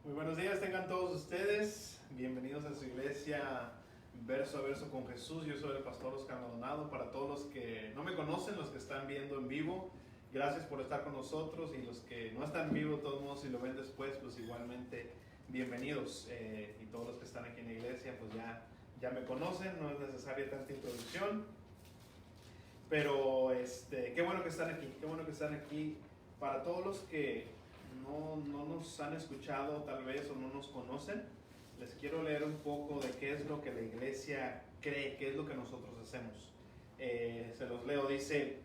Muy buenos días, tengan todos ustedes. Bienvenidos a su iglesia Verso a Verso con Jesús. Yo soy el pastor Oscar Maldonado. Para todos los que no me conocen, los que están viendo en vivo, gracias por estar con nosotros. Y los que no están en vivo, de todos modos, si lo ven después, pues igualmente bienvenidos. Y todos los que están aquí en la iglesia, pues ya me conocen, no es necesaria tanta introducción. Pero qué bueno que están aquí, qué bueno que están aquí. Para todos los que no nos han escuchado tal vez o no nos conocen, les quiero leer un poco de qué es lo que la iglesia cree, qué es lo que nosotros hacemos. Se los leo, dice: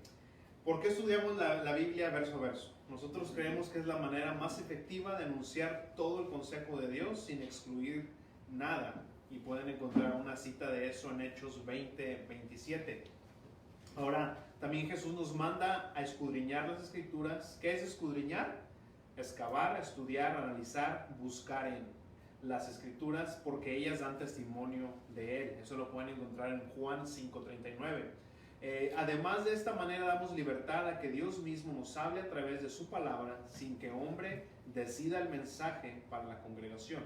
¿por qué estudiamos la Biblia verso a verso? Nosotros creemos que es la manera más efectiva de anunciar todo el consejo de Dios sin excluir nada. Y pueden encontrar una cita de eso en Hechos 20:27. Ahora, también Jesús nos manda a escudriñar las Escrituras. ¿Qué es escudriñar? Excavar, estudiar, analizar, buscar en las Escrituras, porque ellas dan testimonio de Él. Eso lo pueden encontrar en Juan 5:39. Además, de esta manera damos libertad a que Dios mismo nos hable a través de su palabra, sin que hombre decida el mensaje para la congregación.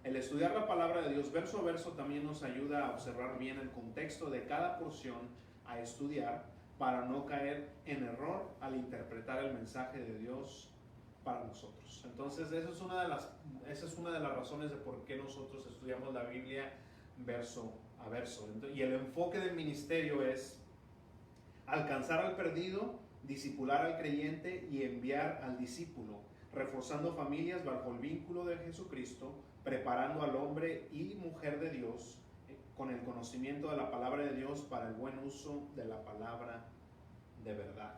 El estudiar la palabra de Dios verso a verso también nos ayuda a observar bien el contexto de cada porción a estudiar, para no caer en error al interpretar el mensaje de Dios para nosotros. Entonces, esa es una de las razones de por qué nosotros estudiamos la Biblia verso a verso. Y el enfoque del ministerio es alcanzar al perdido, discipular al creyente y enviar al discípulo, reforzando familias bajo el vínculo de Jesucristo, preparando al hombre y mujer de Dios con el conocimiento de la palabra de Dios para el buen uso de la palabra de verdad.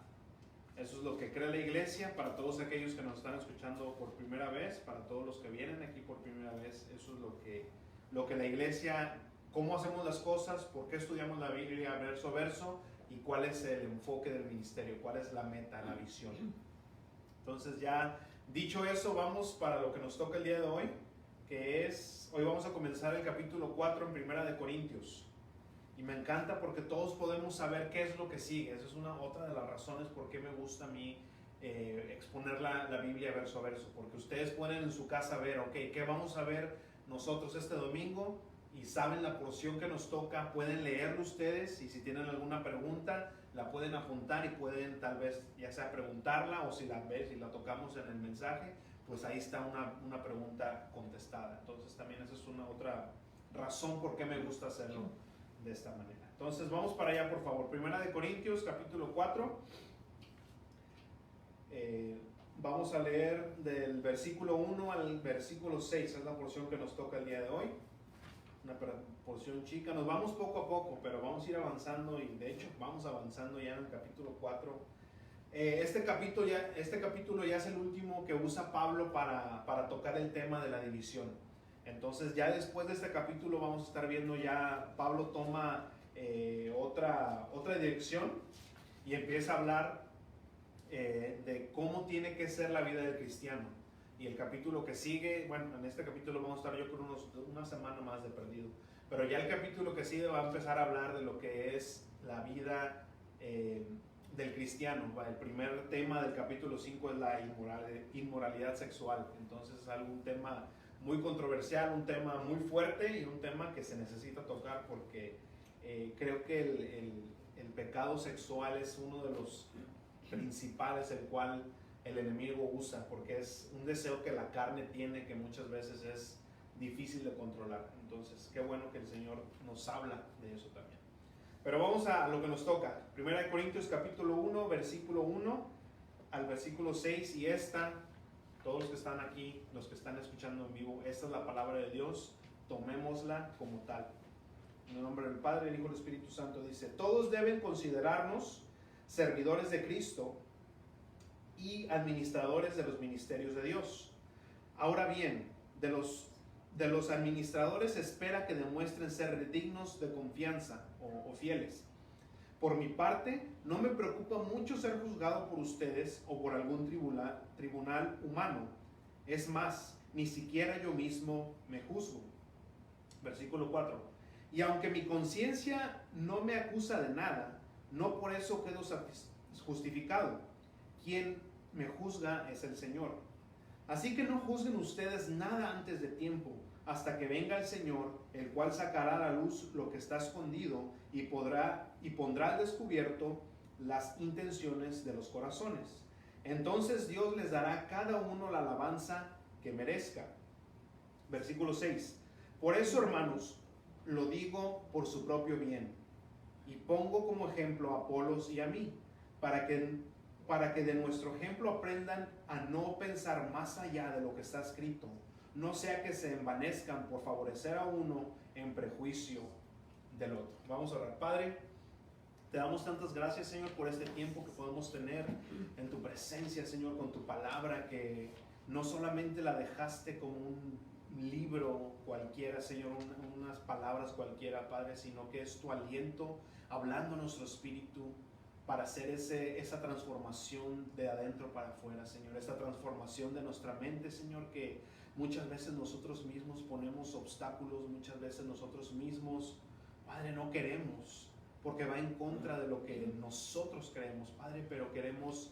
Eso es lo que cree la iglesia. Para todos aquellos que nos están escuchando por primera vez, para todos los que vienen aquí por primera vez, eso es lo que la iglesia, cómo hacemos las cosas, por qué estudiamos la Biblia verso a verso y cuál es el enfoque del ministerio, cuál es la meta, la visión. Entonces, ya dicho eso, vamos para lo que nos toca el día de hoy, que es, hoy vamos a comenzar el capítulo 4 en Primera de Corintios. Y me encanta porque todos podemos saber qué es lo que sigue. Esa es otra de las razones por qué me gusta a mí exponer la Biblia verso a verso. Porque ustedes pueden en su casa ver, ok, ¿qué vamos a ver nosotros este domingo? Y saben la porción que nos toca, pueden leerlo ustedes, y si tienen alguna pregunta la pueden apuntar y pueden tal vez ya sea preguntarla, o si la tocamos en el mensaje, pues ahí está una pregunta contestada. Entonces también esa es una otra razón por qué me gusta hacerlo de esta manera. Entonces vamos para allá, por favor. Primera de Corintios capítulo 4. Vamos a leer del versículo 1 al versículo 6, es la porción que nos toca el día de hoy. Una porción chica, nos vamos poco a poco, pero vamos a ir avanzando, y de hecho vamos avanzando ya en el capítulo 4. Este capítulo ya es el último que usa Pablo para tocar el tema de la división. Entonces ya después de este capítulo vamos a estar viendo, ya Pablo toma otra dirección y empieza a hablar de cómo tiene que ser la vida del cristiano. Y el capítulo que sigue, bueno, en este capítulo vamos a estar yo con una semana más de perdido, pero ya el capítulo que sigue va a empezar a hablar de lo que es la vida del cristiano. El primer tema del capítulo 5 es la inmoralidad sexual. Entonces es un tema muy controversial, un tema muy fuerte y un tema que se necesita tocar, porque creo que el pecado sexual es uno de los principales, el cual el enemigo usa, porque es un deseo que la carne tiene, que muchas veces es difícil de controlar. Entonces, qué bueno que el Señor nos habla de eso también. Pero vamos a lo que nos toca. Primera de Corintios capítulo 1, versículo 1 al versículo 6, y todos los que están aquí, los que están escuchando en vivo, esta es la palabra de Dios, tomémosla como tal. En el nombre del Padre, del Hijo y del Espíritu Santo. Dice: todos deben considerarnos servidores de Cristo y administradores de los ministerios de Dios. Ahora bien, de los administradores se espera que demuestren ser dignos de confianza o fieles. Por mi parte, no me preocupa mucho ser juzgado por ustedes o por algún tribunal humano. Es más, ni siquiera yo mismo me juzgo. Versículo 4. Y aunque mi conciencia no me acusa de nada, no por eso quedo justificado. Quien me juzga es el Señor. Así que no juzguen ustedes nada antes de tiempo, hasta que venga el Señor, el cual sacará a la luz lo que está escondido y pondrá al descubierto las intenciones de los corazones. Entonces Dios les dará a cada uno la alabanza que merezca. Versículo 6. Por eso, hermanos, lo digo por su propio bien, y pongo como ejemplo a Apolos y a mí, para que de nuestro ejemplo aprendan a no pensar más allá de lo que está escrito, no sea que se envanezcan por favorecer a uno en prejuicio del otro. Vamos a orar. Padre, te damos tantas gracias, Señor, por este tiempo que podemos tener en tu presencia, Señor, con tu palabra, que no solamente la dejaste como un libro cualquiera, Señor, unas palabras cualquiera, Padre, sino que es tu aliento hablando a nuestro espíritu para hacer esa transformación de adentro para afuera, Señor, esa transformación de nuestra mente, Señor, que muchas veces nosotros mismos ponemos obstáculos, muchas veces nosotros mismos, Padre, no queremos, porque va en contra de lo que nosotros creemos, Padre, pero queremos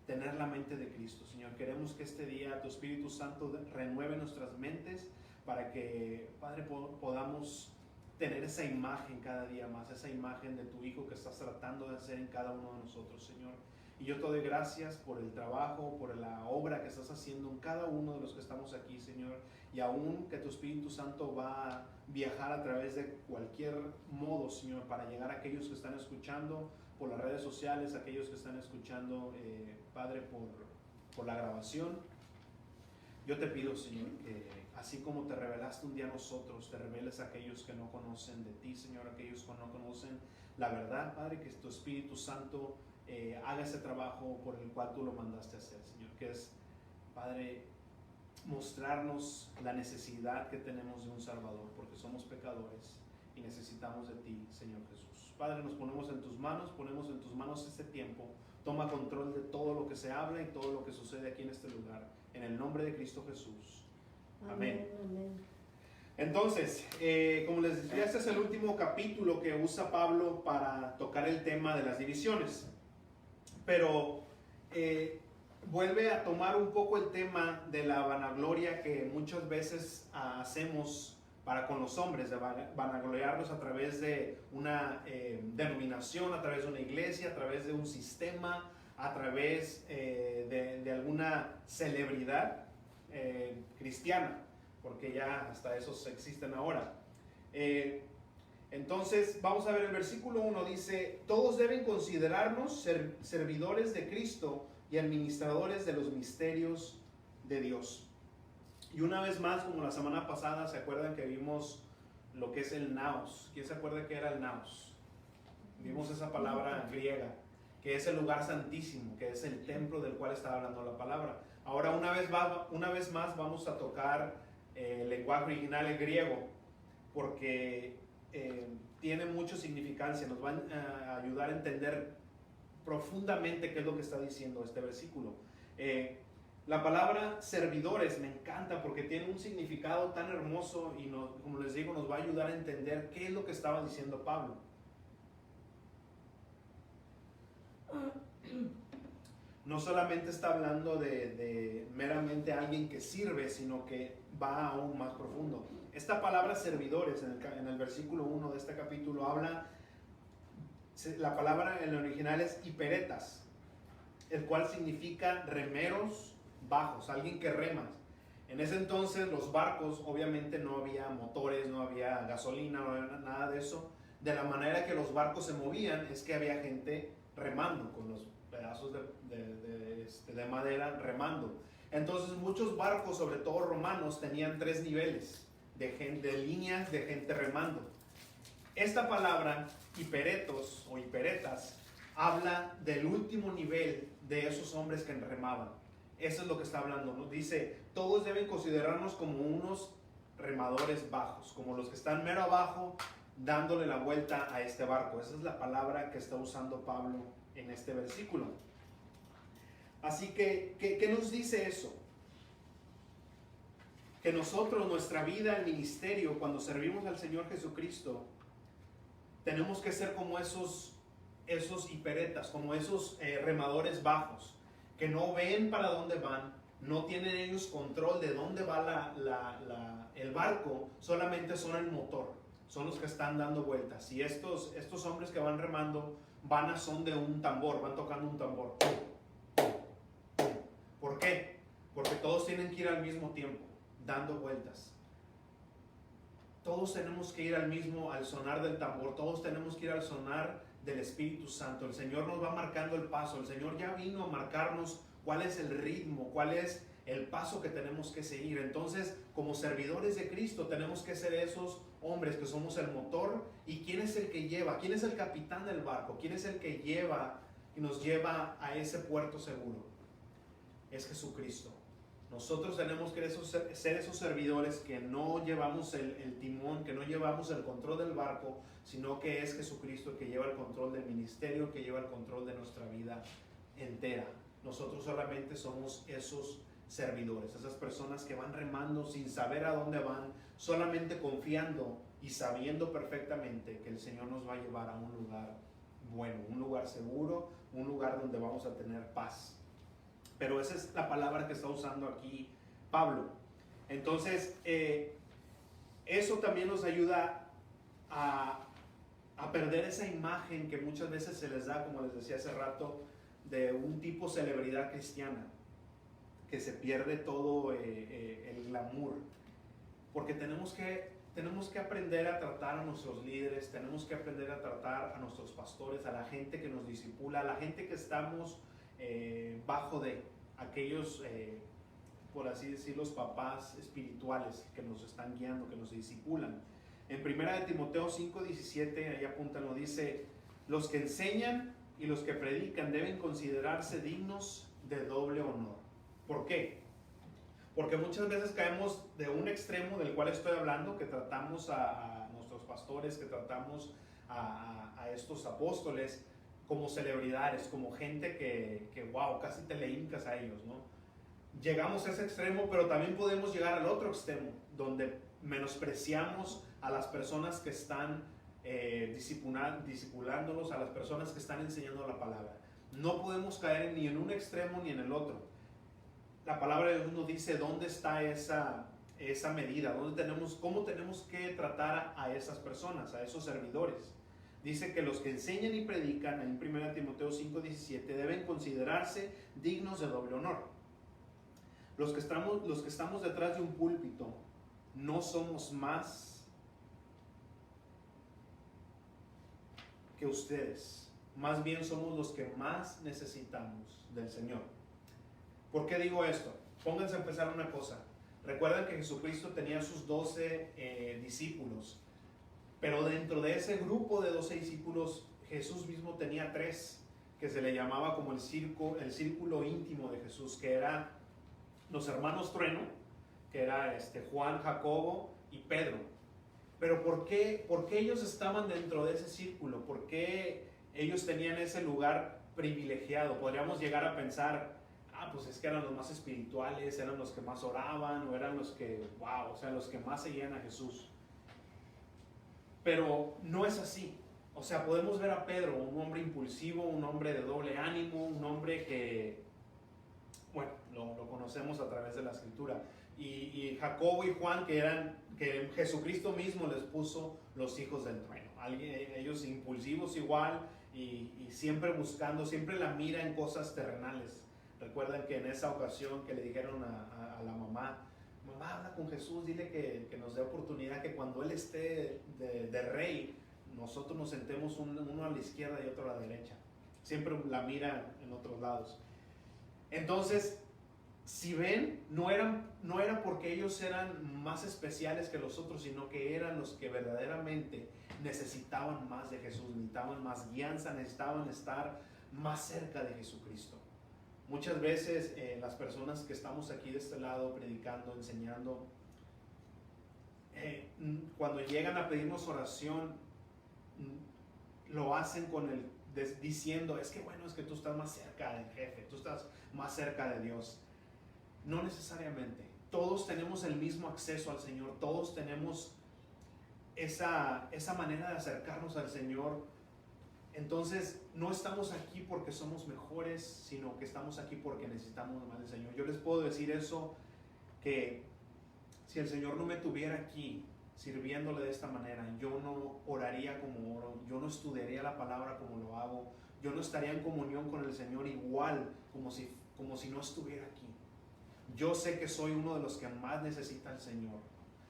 tener la mente de Cristo, Señor. Queremos que este día tu Espíritu Santo renueve nuestras mentes para que, Padre, podamos tener esa imagen cada día más, esa imagen de tu Hijo que estás tratando de hacer en cada uno de nosotros, Señor. Y yo te doy gracias por el trabajo, por la obra que estás haciendo en cada uno de los que estamos aquí, Señor. Y aún que tu Espíritu Santo va a viajar a través de cualquier modo, Señor, para llegar a aquellos que están escuchando por las redes sociales, aquellos que están escuchando, Padre, por la grabación. Yo te pido, Señor, que así como te revelaste un día a nosotros, te reveles a aquellos que no conocen de ti, Señor, aquellos que no conocen la verdad, Padre, que tu Espíritu Santo haga ese trabajo por el cual tú lo mandaste a hacer, Señor, que es, Padre, mostrarnos la necesidad que tenemos de un Salvador, porque somos pecadores y necesitamos de ti, Señor Jesús. Padre, nos ponemos en tus manos este tiempo. Toma control de todo lo que se habla y todo lo que sucede aquí en este lugar. En el nombre de Cristo Jesús. Amén. Amén. Entonces, como les decía, este es el último capítulo que usa Pablo para tocar el tema de las divisiones. Pero vuelve a tomar un poco el tema de la vanagloria que muchas veces hacemos para con los hombres, de vanagloriarnos a través de una denominación, a través de una iglesia, a través de un sistema, a través de alguna celebridad cristiana, porque ya hasta esos existen ahora. Entonces vamos a ver el versículo 1, dice: todos deben considerarnos servidores de Cristo y administradores de los misterios de Dios. Y una vez más, como la semana pasada, ¿se acuerdan que vimos lo que es el naos? ¿Quién se acuerda que era el naos? Vimos esa palabra griega, que es el lugar santísimo, que es el templo del cual está hablando la palabra. Ahora una vez más vamos a tocar el lenguaje original, el griego, porque tiene mucha significancia, nos van a ayudar a entender profundamente qué es lo que está diciendo este versículo. La palabra servidores me encanta porque tiene un significado tan hermoso y como les digo, nos va a ayudar a entender qué es lo que estaba diciendo Pablo. No solamente está hablando de meramente alguien que sirve, sino que va aún más profundo. Esta palabra servidores en el versículo 1 de este capítulo habla, la palabra en el original es hiperetas, el cual significa remeros bajos, alguien que rema. En ese entonces los barcos, obviamente no había motores, no había gasolina, no había nada de eso. De la manera que los barcos se movían es que había gente remando, con los pedazos de madera remando. Entonces muchos barcos, sobre todo romanos, tenían 3 niveles de líneas de gente remando. Esta palabra, hiperetos o hiperetas, habla del último nivel de esos hombres que remaban. Eso es lo que está hablando, ¿no? Dice, todos deben considerarnos como unos remadores bajos, como los que están mero abajo dándole la vuelta a este barco. Esa es la palabra que está usando Pablo en este versículo. Así que, ¿qué nos dice eso? Que nosotros, nuestra vida, el ministerio, cuando servimos al Señor Jesucristo, tenemos que ser como esos hiperetas, como esos remadores bajos, que no ven para dónde van, No tienen ellos control de dónde va el barco, solamente son el motor, son los que están dando vueltas. Y estos hombres que van remando van a son de un tambor, van tocando un tambor. ¿Por qué? Porque todos tienen que ir al mismo tiempo, dando vueltas. Todos tenemos que ir al sonar del tambor, todos tenemos que ir al sonar del Espíritu Santo. El Señor nos va marcando el paso, el Señor ya vino a marcarnos cuál es el ritmo, cuál es el paso que tenemos que seguir. Entonces, como servidores de Cristo, tenemos que ser esos hombres que somos el motor. ¿Y quién es el que lleva? ¿Quién es el capitán del barco? ¿Quién es el que lleva y nos lleva a ese puerto seguro? Es Jesucristo. Nosotros tenemos que ser esos servidores que no llevamos el timón, que no llevamos el control del barco, sino que es Jesucristo el que lleva el control del ministerio, que lleva el control de nuestra vida entera. Nosotros solamente somos esos servidores, esas personas que van remando sin saber a dónde van, solamente confiando y sabiendo perfectamente que el Señor nos va a llevar a un lugar bueno, un lugar seguro, un lugar donde vamos a tener paz. Pero esa es la palabra que está usando aquí Pablo. Entonces, eso también nos ayuda a perder esa imagen que muchas veces se les da, como les decía hace rato, de un tipo celebridad cristiana, que se pierde todo el glamour. Porque tenemos que aprender a tratar a nuestros líderes, tenemos que aprender a tratar a nuestros pastores, a la gente que nos discipula, a la gente que estamos bajo de aquellos, por así decir, los papás espirituales que nos están guiando, que nos discipulan. En 1 Timoteo 5:17, ahí apúntalo, dice: los que enseñan y los que predican deben considerarse dignos de doble honor. ¿Por qué? Porque muchas veces caemos de un extremo del cual estoy hablando, que tratamos a nuestros pastores, que tratamos a estos apóstoles como celebridades, como gente que wow, casi te le hincas a ellos, ¿no? Llegamos a ese extremo, pero también podemos llegar al otro extremo, donde menospreciamos a las personas que están discipulándolos, a las personas que están enseñando la palabra. No podemos caer ni en un extremo ni en el otro. La palabra de Dios nos dice dónde está esa medida, cómo tenemos que tratar a esas personas, a esos servidores. Dice que los que enseñan y predican, en 1 Timoteo 5:17, deben considerarse dignos de doble honor. Los que estamos detrás de un púlpito no somos más que ustedes. Más bien somos los que más necesitamos del Señor. ¿Por qué digo esto? Pónganse a pensar una cosa. Recuerden que Jesucristo tenía sus 12 discípulos. Pero dentro de ese grupo de 12 discípulos, Jesús mismo tenía 3, que se le llamaba como el círculo íntimo de Jesús, que eran los hermanos Trueno, que era Juan, Jacobo y Pedro. Pero ¿por qué ellos estaban dentro de ese círculo? ¿Por qué ellos tenían ese lugar privilegiado? Podríamos llegar a pensar, pues es que eran los más espirituales, eran los que más oraban, o eran los que, wow, o sea, los que más seguían a Jesús. Pero no es así. O sea, podemos ver a Pedro, un hombre impulsivo, un hombre de doble ánimo, un hombre que, bueno, lo conocemos a través de la Escritura. Y Jacobo y Juan, que Jesucristo mismo les puso los hijos del trueno. Ellos impulsivos igual y siempre buscando, siempre la mira en cosas terrenales. Recuerden que en esa ocasión que le dijeron a la mamá, habla con Jesús, dile que nos dé oportunidad, que cuando Él esté de rey, nosotros nos sentemos uno a la izquierda y otro a la derecha. Siempre la mira en otros lados. Entonces, si ven, no era porque ellos eran más especiales que los otros, sino que eran los que verdaderamente necesitaban más de Jesús, necesitaban más guianza, necesitaban estar más cerca de Jesucristo. Muchas veces las personas que estamos aquí de este lado predicando, enseñando, cuando llegan a pedirnos oración, lo hacen diciendo, es que tú estás más cerca del jefe, tú estás más cerca de Dios. No necesariamente. Todos tenemos el mismo acceso al Señor, todos tenemos esa manera de acercarnos al Señor Entonces, no estamos aquí porque somos mejores, sino que estamos aquí porque necesitamos más del Señor. Yo les puedo decir eso, que si el Señor no me tuviera aquí sirviéndole de esta manera, yo no oraría como oro, yo no estudiaría la palabra como lo hago, yo no estaría en comunión con el Señor igual como si no estuviera aquí. Yo sé que soy uno de los que más necesita el Señor.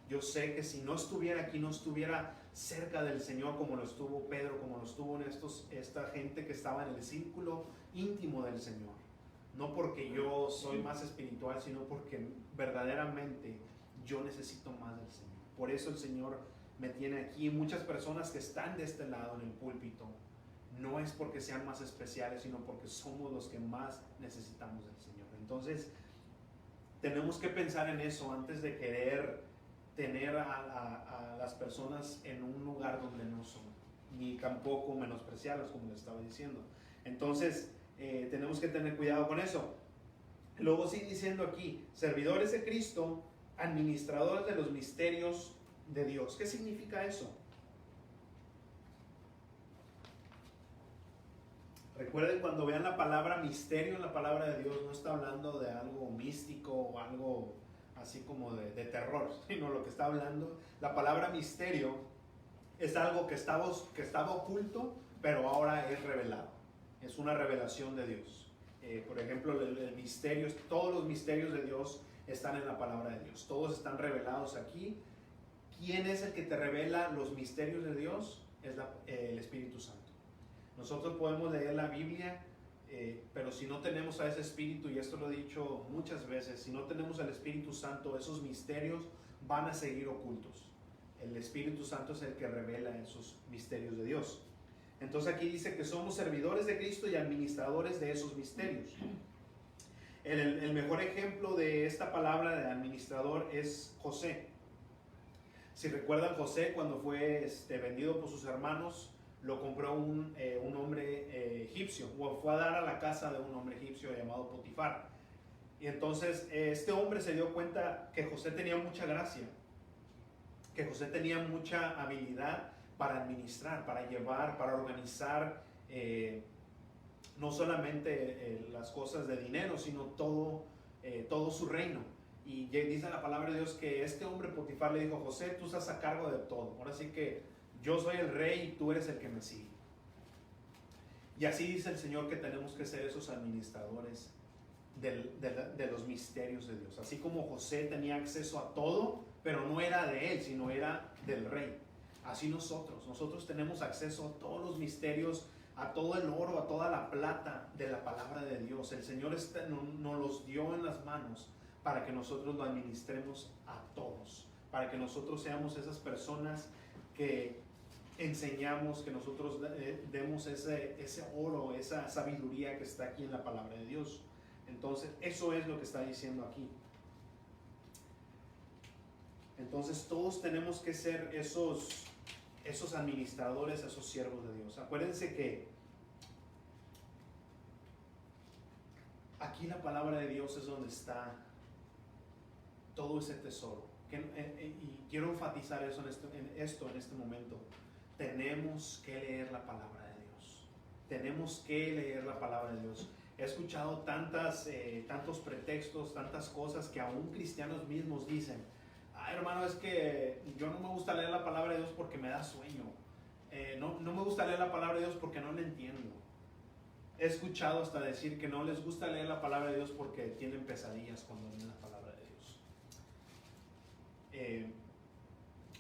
Yo sé que si no estuviera aquí, no estuviera cerca del Señor como lo estuvo Pedro, como lo estuvo esta gente que estaba en el círculo íntimo del Señor. No porque yo soy más espiritual, sino porque verdaderamente yo necesito más del Señor. Por eso el Señor me tiene aquí. Muchas personas que están de este lado en el púlpito, no es porque sean más especiales, sino porque somos los que más necesitamos del Señor. Entonces, tenemos que pensar en eso antes de querer tener a las personas en un lugar donde no son, ni tampoco menospreciarlas, como les estaba diciendo. Entonces, tenemos que tener cuidado con eso. Luego sigue diciendo aquí, servidores de Cristo, administradores de los misterios de Dios. ¿Qué significa eso? Recuerden, cuando vean la palabra misterio en la palabra de Dios, no está hablando de algo místico o algo así como de terror, sino lo que está hablando, la palabra misterio es algo que estaba oculto, pero ahora es revelado. Es una revelación de Dios. Por ejemplo, el misterio, todos los misterios de Dios están en la palabra de Dios. Todos están revelados aquí. ¿Quién es el que te revela los misterios de Dios? Es el Espíritu Santo. Nosotros podemos leer la Biblia, pero si no tenemos a ese Espíritu, y esto lo he dicho muchas veces, si no tenemos al Espíritu Santo, esos misterios van a seguir ocultos. El Espíritu Santo es el que revela esos misterios de Dios. Entonces aquí dice que somos servidores de Cristo y administradores de esos misterios. El mejor ejemplo de esta palabra de administrador es José. Si recuerdan, José, cuando fue vendido por sus hermanos, lo compró un hombre egipcio, o fue a dar a la casa de un hombre egipcio llamado Potifar. Y entonces este hombre se dio cuenta que José tenía mucha gracia, que José tenía mucha habilidad para administrar, para llevar, para organizar no solamente las cosas de dinero, sino todo su reino. Y dice la palabra de Dios que este hombre Potifar le dijo: José, tú estás a cargo de todo, ahora sí que yo soy el rey y tú eres el que me sigue. Y así dice el Señor que tenemos que ser esos administradores de los misterios de Dios. Así como José tenía acceso a todo, pero no era de él, sino era del rey. Así nosotros tenemos acceso a todos los misterios, a todo el oro, a toda la plata de la palabra de Dios. El Señor nos los dio en las manos para que nosotros lo administremos a todos, para que nosotros seamos esas personas que enseñamos, que nosotros demos ese oro, esa sabiduría que está aquí en la palabra de Dios. Entonces, eso es lo que está diciendo aquí. Entonces, todos tenemos que ser esos administradores, esos siervos de Dios. Acuérdense que aquí la palabra de Dios es donde está todo ese tesoro. Y quiero enfatizar eso en este momento. Tenemos que leer la palabra de Dios. Tenemos que leer la palabra de Dios. He escuchado tantos pretextos, tantas cosas que aún cristianos mismos dicen: hermano, es que yo no me gusta leer la palabra de Dios porque me da sueño. No me gusta leer la palabra de Dios porque no la entiendo. He escuchado hasta decir que no les gusta leer la palabra de Dios porque tienen pesadillas cuando leen la palabra de Dios.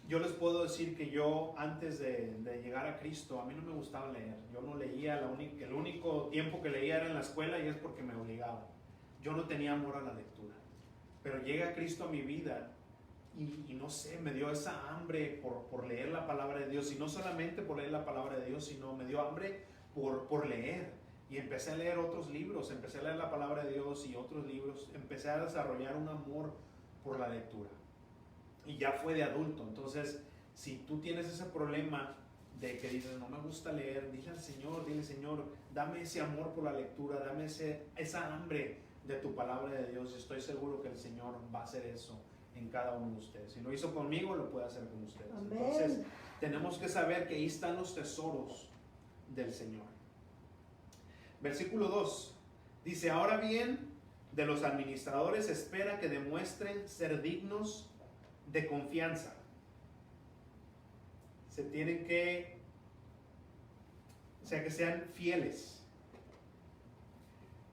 Yo les puedo decir que yo, antes de llegar a Cristo, a mí no me gustaba leer. Yo no leía, el único tiempo que leía era en la escuela, y es porque me obligaban. Yo no tenía amor a la lectura. Pero llega Cristo a mi vida y no sé, me dio esa hambre por leer la palabra de Dios. Y no solamente por leer la palabra de Dios, sino me dio hambre por leer. Y empecé a leer otros libros, empecé a leer la palabra de Dios y otros libros. Empecé a desarrollar un amor por la lectura. Y ya fue de adulto. Entonces, si tú tienes ese problema de que dices: no me gusta leer, dile al Señor, dile: Señor, dame ese amor por la lectura, dame esa hambre de tu palabra de Dios. Estoy seguro que el Señor va a hacer eso en cada uno de ustedes. Si lo hizo conmigo, lo puede hacer con ustedes. Amén. Entonces, tenemos que saber que ahí están los tesoros del Señor. Versículo 2 dice: ahora bien, de los administradores espera que demuestren ser dignos de confianza. Se tienen que, o sea, que sean fieles.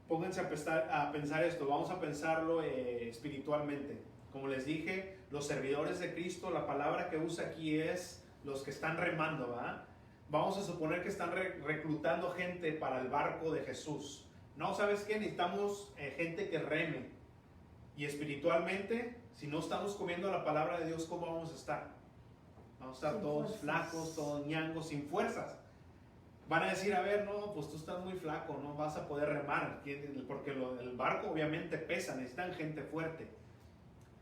Pónganse a pensar esto, vamos a pensarlo espiritualmente. Como les dije, los servidores de Cristo, la palabra que usa aquí es los que están remando, ¿verdad? Vamos a suponer que están reclutando gente para el barco de Jesús. No, ¿sabes qué? Necesitamos gente que reme. Y espiritualmente, si no estamos comiendo la palabra de Dios, ¿cómo vamos a estar? Vamos a estar todos flacos, todos ñangos, sin fuerzas. Van a decir, a ver, no, pues tú estás muy flaco, no vas a poder remar, porque el barco obviamente pesa, necesitan gente fuerte.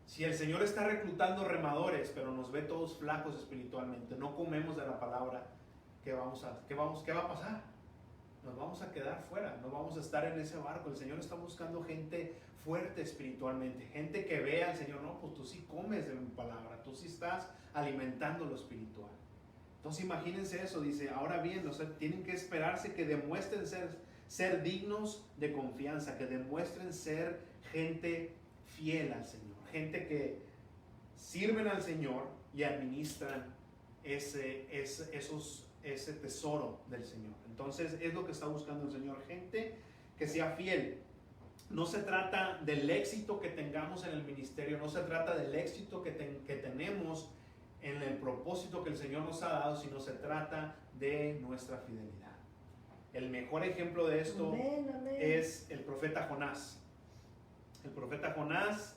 Si el Señor está reclutando remadores, pero nos ve todos flacos espiritualmente, no comemos de la palabra, ¿qué va a pasar? Nos vamos a quedar fuera, no vamos a estar en ese barco. El Señor está buscando gente fuerte espiritualmente, gente que vea al Señor, no, pues tú sí comes de mi palabra, tú sí estás alimentando lo espiritual. Entonces imagínense eso, dice, ahora bien, o sea, tienen que esperarse que demuestren ser dignos de confianza, que demuestren ser gente fiel al Señor, gente que sirven al Señor y administran ese tesoro del Señor. Entonces es lo que está buscando el Señor, gente que sea fiel. No se trata del éxito que tengamos en el ministerio, no se trata del éxito que tenemos en el propósito que el Señor nos ha dado, sino se trata de nuestra fidelidad. El mejor ejemplo de esto es el profeta Jonás. El profeta Jonás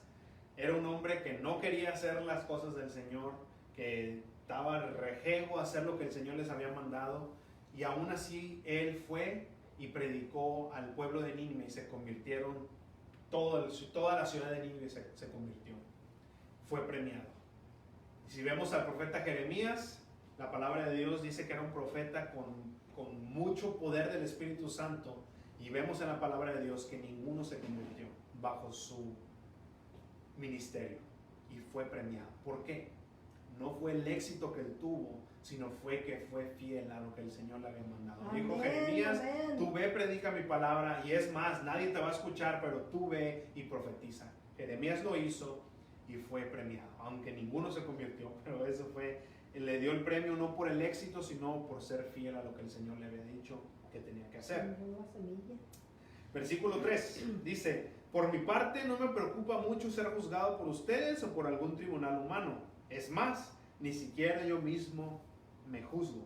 era un hombre que no quería hacer las cosas del Señor, que estaba rejego a hacer lo que el Señor les había mandado, y aún así él fue y predicó al pueblo de Nínive y se convirtieron, toda la ciudad de Nínive se convirtió, fue premiado. Y si vemos al profeta Jeremías, la palabra de Dios dice que era un profeta con mucho poder del Espíritu Santo, y vemos en la palabra de Dios que ninguno se convirtió bajo su ministerio y fue premiado. ¿Por qué? No fue el éxito que él tuvo, sino fue que fue fiel a lo que el Señor le había mandado. Amén, dijo Jeremías, amén. Tú ve, predica mi palabra, y es más, nadie te va a escuchar, pero tú ve y profetiza. Jeremías lo hizo y fue premiado, aunque ninguno se convirtió, pero eso fue, le dio el premio no por el éxito, sino por ser fiel a lo que el Señor le había dicho que tenía que hacer. Versículo 3 dice: por mi parte no me preocupa mucho ser juzgado por ustedes o por algún tribunal humano. Es más, ni siquiera yo mismo me juzgo.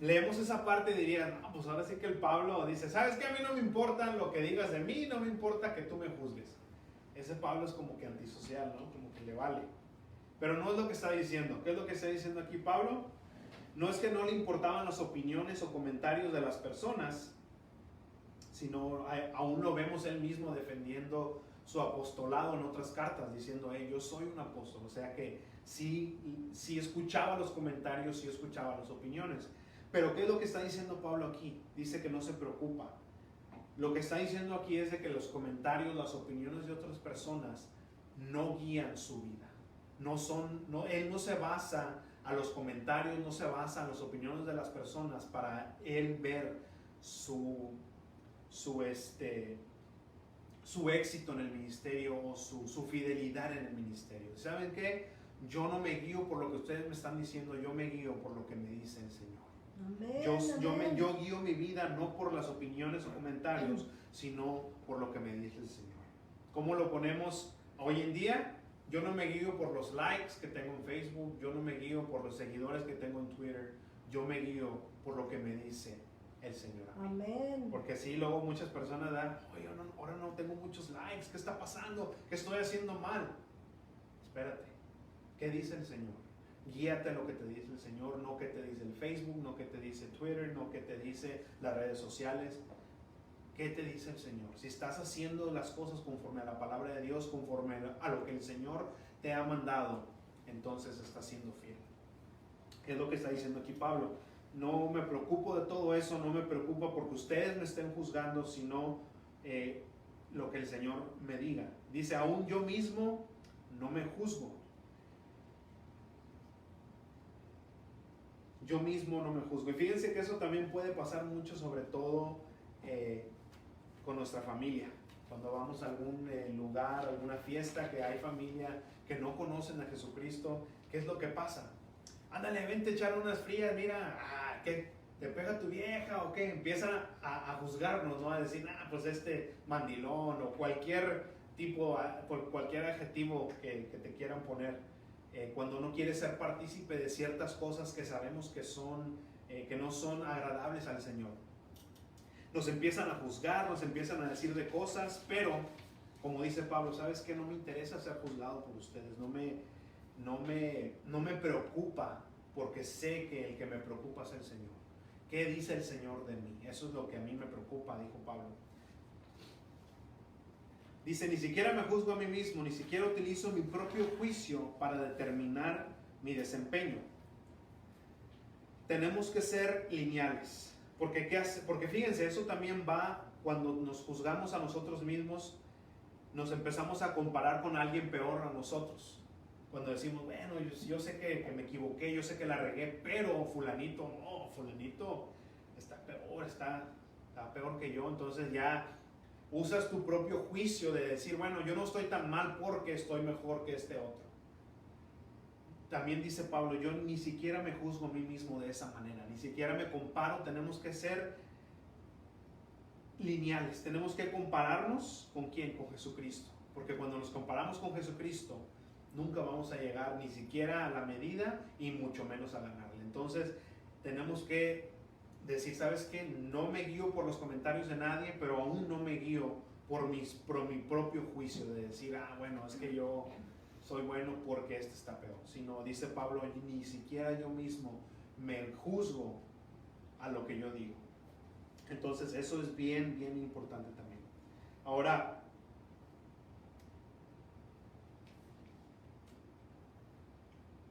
Leemos esa parte y dirían, no, pues ahora sí que el Pablo dice, ¿sabes qué? A mí no me importa lo que digas de mí, no me importa que tú me juzgues. Ese Pablo es como que antisocial, ¿no? Como que le vale. Pero no es lo que está diciendo. ¿Qué es lo que está diciendo aquí Pablo? No es que no le importaban las opiniones o comentarios de las personas, sino aún lo vemos él mismo defendiendo su apostolado en otras cartas, diciendo, yo soy un apóstol. O sea que sí escuchaba los comentarios, sí escuchaba las opiniones. Pero ¿qué es lo que está diciendo Pablo aquí? Dice que no se preocupa. Lo que está diciendo aquí es de que los comentarios, las opiniones de otras personas no guían su vida. Él no se basa a los comentarios, no se basa en las opiniones de las personas para él ver su éxito en el ministerio o su fidelidad en el ministerio. ¿Saben qué? Yo no me guío por lo que ustedes me están diciendo, yo me guío por lo que me dice el Señor. Amén, yo guío mi vida no por las opiniones o comentarios, sino por lo que me dice el Señor. ¿Cómo lo ponemos hoy en día? Yo no me guío por los likes que tengo en Facebook, yo no me guío por los seguidores que tengo en Twitter, yo me guío por lo que me dice el Señor. Amén. Porque sí, luego muchas personas dan, oye, ahora no tengo muchos likes, ¿qué está pasando? ¿Qué estoy haciendo mal? Espérate, ¿qué dice el Señor? Guíate a lo que te dice el Señor, no que te dice el Facebook, no que te dice Twitter, no que te dice las redes sociales. ¿Qué te dice el Señor? Si estás haciendo las cosas conforme a la palabra de Dios, conforme a lo que el Señor te ha mandado, entonces estás siendo fiel. ¿Qué es lo que está diciendo aquí Pablo? No me preocupo de todo eso, no me preocupa porque ustedes me estén juzgando, sino lo que el Señor me diga. Dice, aún yo mismo no me juzgo. yo mismo no me juzgo. Y fíjense que eso también puede pasar mucho, sobre todo con nuestra familia. Cuando vamos a algún lugar, alguna fiesta, que hay familia que no conocen a Jesucristo, ¿qué es lo que pasa? Ándale, vente a echar unas frías, mira, ¿qué? ¿Te pega tu vieja o qué? Empiezan a juzgarnos, ¿no? A decir, pues este mandilón o cualquier tipo, cualquier adjetivo que te quieran poner. Cuando uno quiere ser partícipe de ciertas cosas que sabemos que no son agradables al Señor. Nos empiezan a juzgar, nos empiezan a decir de cosas, pero como dice Pablo, ¿sabes qué? No me interesa ser juzgado por ustedes, no me preocupa, porque sé que el que me preocupa es el Señor. ¿Qué dice el Señor de mí? Eso es lo que a mí me preocupa, dijo Pablo. Dice, ni siquiera me juzgo a mí mismo, ni siquiera utilizo mi propio juicio para determinar mi desempeño. Tenemos que ser lineales, porque fíjense, eso también va cuando nos juzgamos a nosotros mismos, nos empezamos a comparar con alguien peor a nosotros. Cuando decimos, bueno, yo sé que me equivoqué, yo sé que la regué, pero fulanito está peor que yo. Entonces ya usas tu propio juicio de decir, bueno, yo no estoy tan mal porque estoy mejor que este otro. También dice Pablo, yo ni siquiera me juzgo a mí mismo de esa manera, ni siquiera me comparo. Tenemos que ser lineales, tenemos que compararnos ¿con quién? Con Jesucristo. Porque cuando nos comparamos con Jesucristo, nunca vamos a llegar ni siquiera a la medida y mucho menos a ganarle. Entonces tenemos que decir, ¿sabes qué? No me guío por los comentarios de nadie, pero aún no me guío por mi propio juicio de decir, bueno, es que yo soy bueno porque este está peor. Sino, dice Pablo, ni siquiera yo mismo me juzgo a lo que yo digo. Entonces eso es bien, bien importante también. Ahora,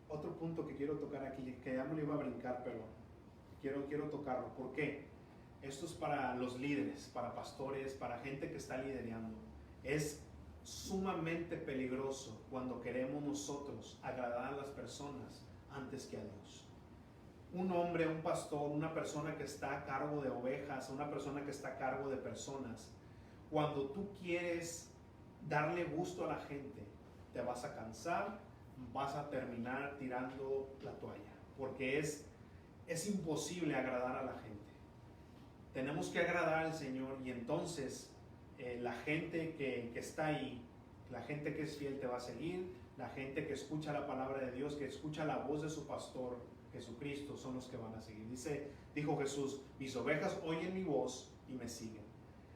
otro punto que quiero tocar aquí, que ya me lo iba a brincar, pero quiero tocarlo. ¿Por qué? Esto es para los líderes, para pastores, para gente que está liderando. Es sumamente peligroso cuando queremos nosotros agradar a las personas antes que a Dios. Un hombre, un pastor, una persona que está a cargo de ovejas, una persona que está a cargo de personas, cuando tú quieres darle gusto a la gente, te vas a cansar, vas a terminar tirando la toalla, porque es imposible agradar a la gente. Tenemos que agradar al Señor, y entonces la gente que está ahí, la gente que es fiel te va a seguir, la gente que escucha la palabra de Dios, que escucha la voz de su pastor Jesucristo, son los que van a seguir. Dijo Jesús, mis ovejas oyen mi voz y me siguen.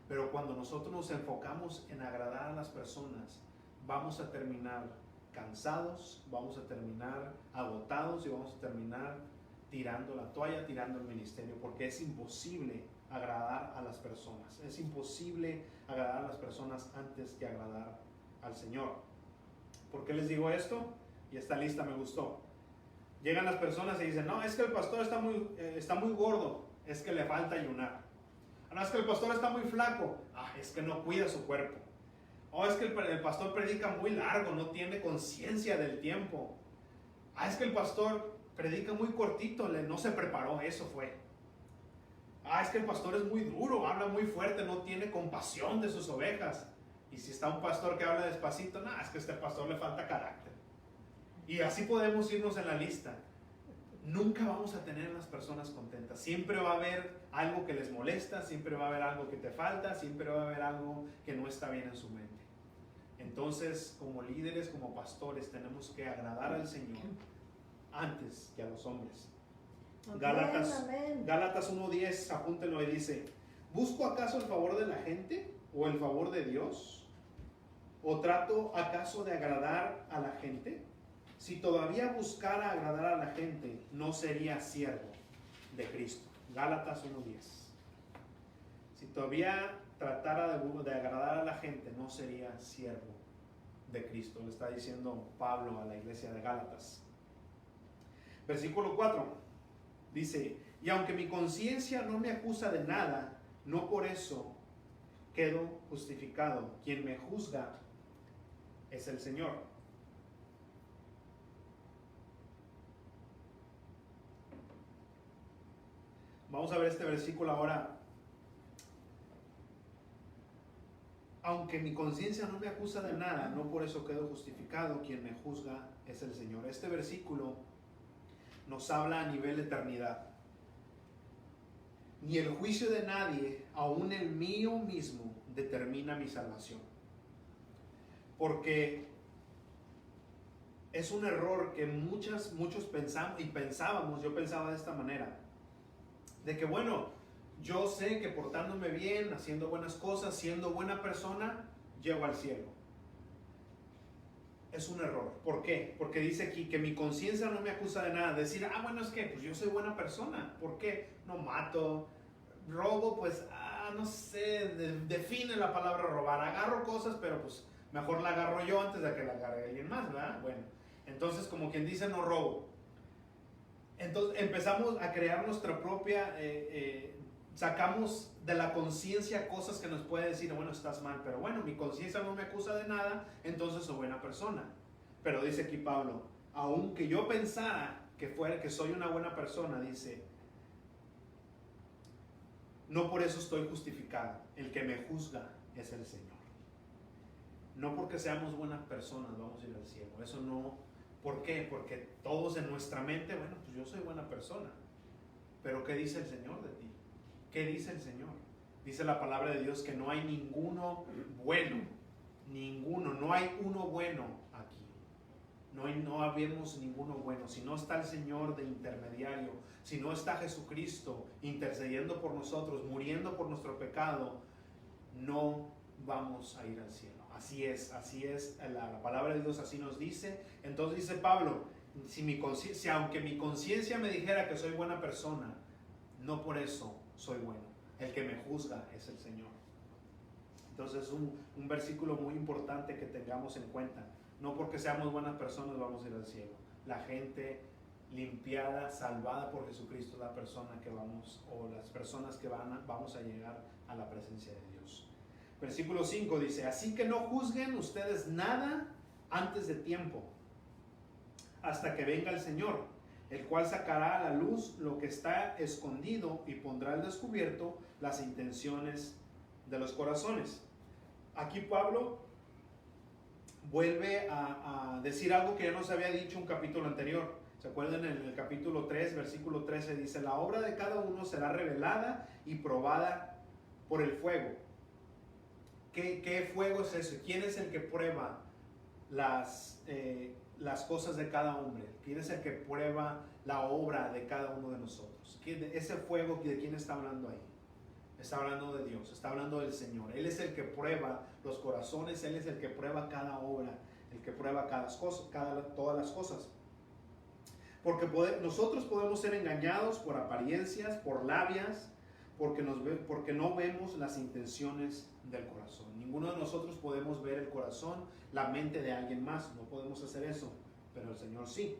Pero cuando nosotros nos enfocamos en agradar a las personas, vamos a terminar cansados, vamos a terminar agotados y vamos a terminar tirando la toalla, tirando el ministerio, porque es imposible agradar a las personas. Es imposible agradar a las personas antes que agradar al Señor. ¿Por qué les digo esto? Y esta lista me gustó. Llegan las personas y dicen, no, es que el pastor está muy gordo, es que le falta ayunar. No, es que el pastor está muy flaco, es que no cuida su cuerpo. Es que el pastor predica muy largo, no tiene conciencia del tiempo. Es que el pastor predica muy cortito, no se preparó, eso fue. Es que el pastor es muy duro, habla muy fuerte, no tiene compasión de sus ovejas. Y si está un pastor que habla despacito, es que a este pastor le falta carácter. Y así podemos irnos en la lista. Nunca vamos a tener a las personas contentas. Siempre va a haber algo que les molesta, siempre va a haber algo que te falta, siempre va a haber algo que no está bien en su mente. Entonces, como líderes, como pastores, tenemos que agradar al Señor antes que a los hombres. Gálatas 1:10, apúntenlo, y dice, ¿busco acaso el favor de la gente o el favor de Dios? ¿O trato acaso de agradar a la gente? Si todavía buscara agradar a la gente, no sería siervo de Cristo. Gálatas 1:10. Si todavía tratara de agradar a la gente, no sería siervo de Cristo. Le está diciendo Pablo a la iglesia de Gálatas. Versículo 4 dice, y aunque mi conciencia no me acusa de nada, no por eso quedo justificado. Quien me juzga es el Vamos a ver este versículo ahora. Aunque mi conciencia no me acusa de nada, no por eso quedo justificado, quien me juzga es el Señor. Este versículo nos habla a nivel de eternidad. Ni el juicio de nadie, aun el mío mismo, determina mi salvación. Porque es un error que muchos pensamos y pensábamos, yo pensaba de esta manera, de que bueno, yo sé que portándome bien, haciendo buenas cosas, siendo buena persona, llego al cielo. Es un error. ¿Por qué? Porque dice aquí que mi conciencia no me acusa de nada. Decir, bueno, es que pues yo soy buena persona. ¿Por qué? No mato, robo, pues, no sé, define la palabra robar. Agarro cosas, pero pues mejor la agarro yo antes de que la agarre alguien más, ¿verdad? Bueno, entonces como quien dice, no robo. Entonces empezamos a crear nuestra propia, sacamos de la conciencia cosas que nos puede decir, bueno, estás mal, pero bueno, mi conciencia no me acusa de nada, entonces soy buena persona. Pero dice aquí Pablo, aunque yo pensara que soy una buena persona, dice, no por eso estoy justificado, el que me juzga es el Señor. No porque seamos buenas personas vamos a ir al cielo, eso no. ¿Por qué? Porque todos en nuestra mente, bueno, pues yo soy buena persona. Pero ¿qué dice el Señor de ti? ¿Qué dice el Señor? Dice la palabra de Dios que no hay ninguno bueno. Ninguno, no hay uno bueno aquí. No habemos ninguno bueno. Si no está el Señor de intermediario, si no está Jesucristo intercediendo por nosotros, muriendo por nuestro pecado, no vamos a ir al cielo. Así es, la palabra de Dios así nos dice. Entonces dice Pablo, si aunque mi conciencia me dijera que soy buena persona, no por eso soy bueno. El que me juzga es el Señor. Entonces es un versículo muy importante que tengamos en cuenta. No porque seamos buenas personas vamos a ir al cielo. La gente limpiada, salvada por Jesucristo es la persona que vamos, o las personas que vamos a llegar a la presencia de Dios. Versículo 5 dice, así que no juzguen ustedes nada antes de tiempo, hasta que venga el Señor, el cual sacará a la luz lo que está escondido y pondrá al descubierto las intenciones de los corazones. Aquí Pablo vuelve a decir algo que ya nos había dicho un capítulo anterior. ¿Se acuerdan? En el capítulo 3, versículo 13 dice, la obra de cada uno será revelada y probada por el fuego. ¿Qué fuego es ese? ¿Quién es el que prueba las cosas de cada hombre? ¿Quién es el que prueba la obra de cada uno de nosotros? Ese fuego, ¿de quién está hablando ahí? Está hablando de Dios, está hablando del Señor. Él es el que prueba los corazones, Él es el que prueba cada obra, el que prueba todas las cosas. Porque nosotros podemos ser engañados por apariencias, por labias, porque no vemos las intenciones del corazón. Ninguno de nosotros podemos ver el corazón, la mente de alguien más. No podemos hacer eso, pero el Señor sí.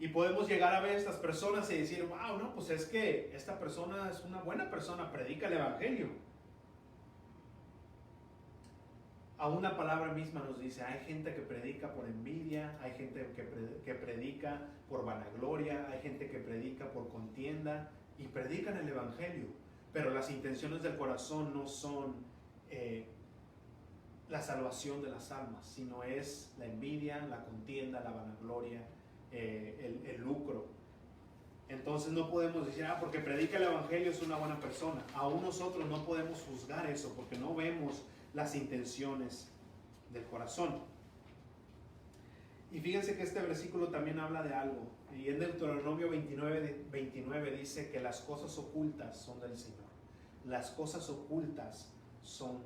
Y podemos llegar a ver a estas personas y decir, wow, no, pues es que esta persona es una buena persona, predica el Evangelio. Aún la palabra misma nos dice, hay gente que predica por envidia, hay gente que predica por vanagloria, hay gente que predica por contienda y predican el Evangelio, pero las intenciones del corazón no son la salvación de las almas, sino es la envidia, la contienda, la vanagloria, el lucro. Entonces no podemos decir, porque predica el Evangelio es una buena persona. Aún nosotros no podemos juzgar eso porque no vemos las intenciones del corazón. Y fíjense que este versículo también habla de algo. Y en Deuteronomio 29 dice que las cosas ocultas son del Señor. Las cosas ocultas son